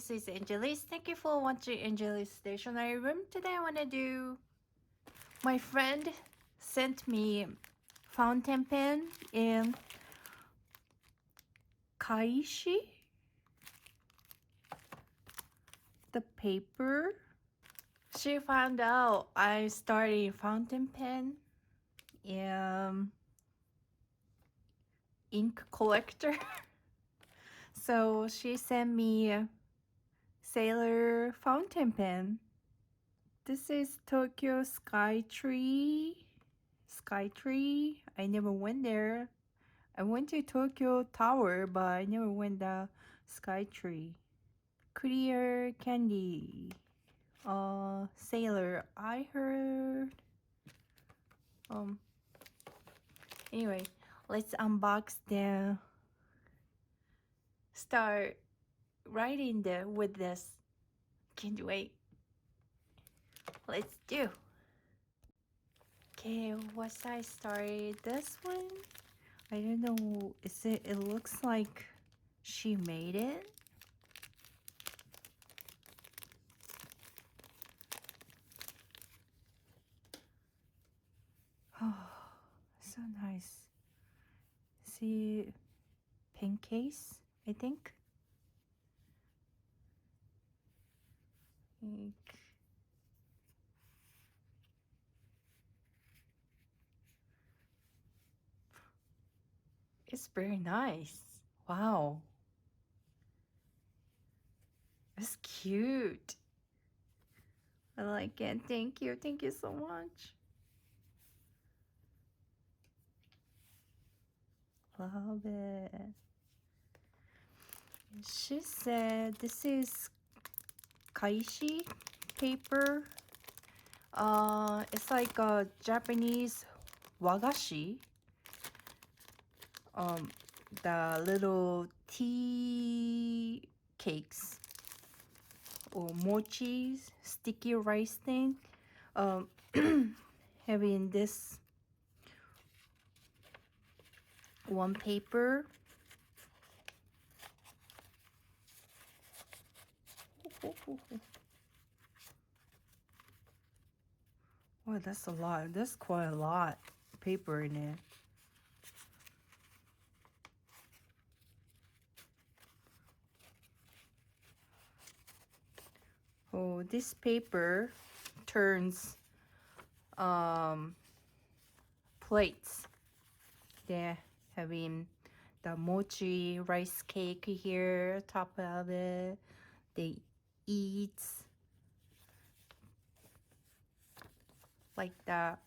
this is Angeliz. Thank you for watching Angeliz Stationery Room. Today I want to do... My friend sent me fountain pen in Kaishi. The paper. She found out I started fountain pen and ink collector. So she sent me a Sailor fountain pen. This is Tokyo Skytree. Skytree. I never went there. I went to Tokyo Tower, but I never went to Skytree. Clear candy. Sailor. I heard. Anyway, let's unbox them. Start writing with this. Can't wait. Let's do. Okay, once I started this one, I don't know. It looks like she made it. Oh, so nice. See, pen case, I think. It's very nice. Wow. It's cute. I like it. Thank you. Thank you so much. Love it. She said this is Kaishi paper. It's like a Japanese wagashi. The little tea cakes or mochi sticky rice thing. Having this one paper. Oh, that's a lot. That's quite a lot of paper in it. Oh, this paper turns plates. They're having the mochi rice cake here, top of it. They eat like that.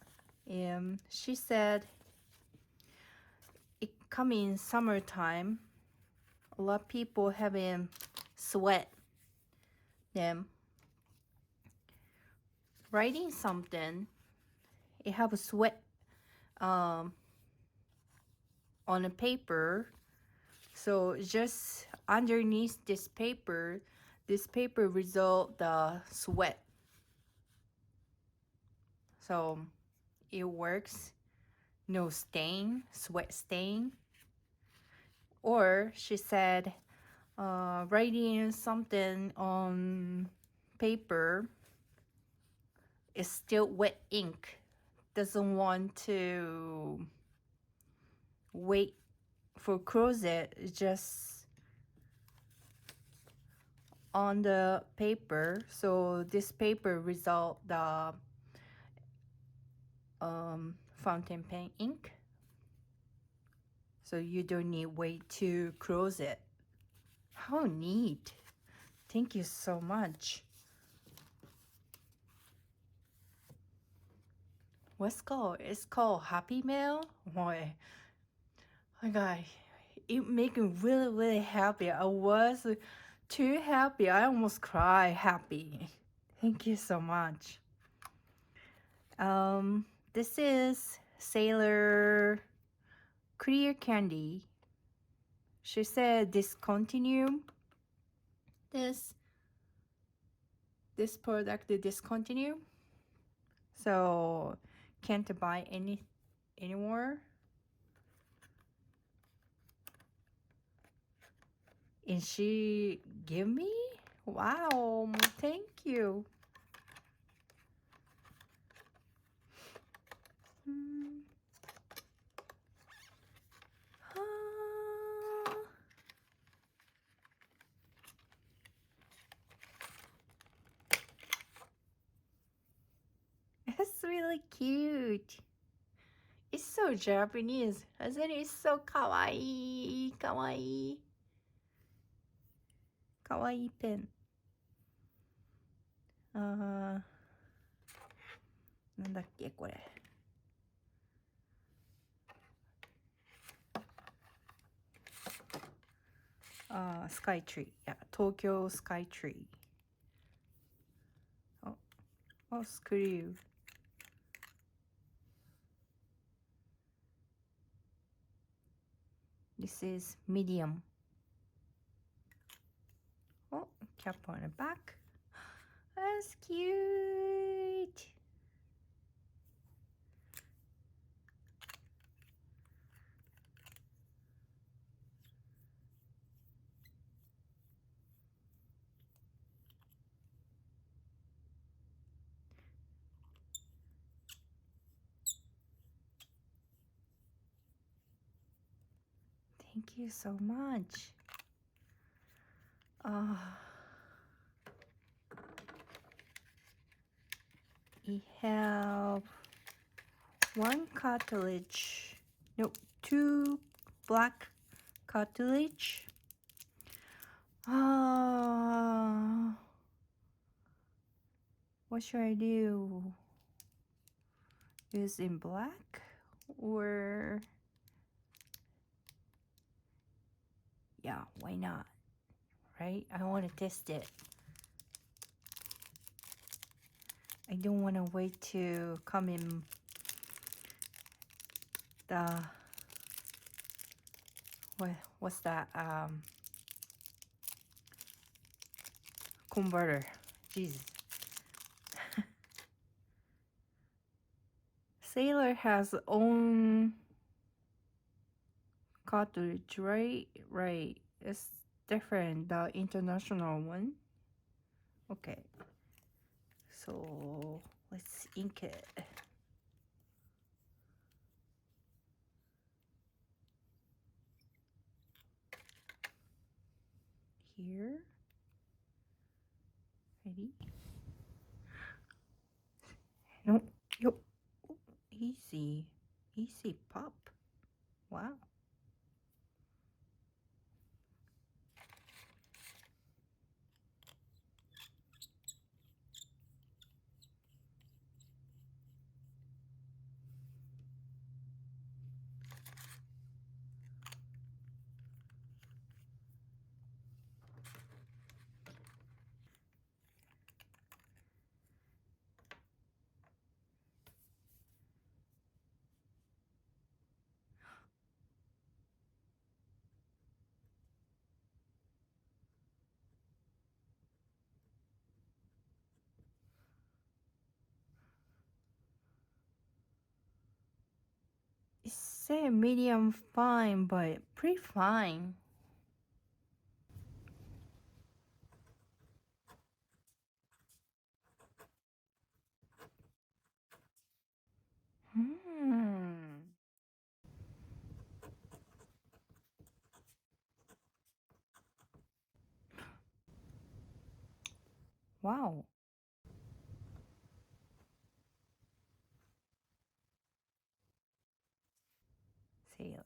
And she said it come in summertime. A lot of people having sweat them writing something. It have a sweat on a paper. So just underneath this paper result the sweat. So it works. No stain, sweat stain. Or she said writing something on paper is still wet ink. Doesn't want to wait for closet. Just on the paper. So this paper result the fountain pen ink. So you don't need wait to close it. How neat. Thank you so much. What's called? It's called Happy Mail. Boy, oh God, it make me really happy. I was too happy. I almost cry happy. Thank you so much. This is Sailor Clear Candy. She said discontinue. This product discontinue. So can't buy any anymore. And she give me Wow, thank you. It's really cute. It's so Japanese. Isn't it so kawaii? Kawaii. Kawaii pen. なんだっけこれ。Skytree. Yeah, Tokyo Skytree. Oh, screw. This is medium. Oh, cap on the back. That's cute. Thank you so much. We have one cartridge. No, two black cartridge. What should I do? Use in black or yeah, why not? Right? I want to test it. I don't want to wait to come in the what's that converter. Jesus. Sailor has own cartridge, right? Right. It's different, the international one. Okay. So let's ink it. Here. Ready? No. Yo. Easy. Easy pop. Wow. It said medium fine, but pretty fine. Wow. Sailor.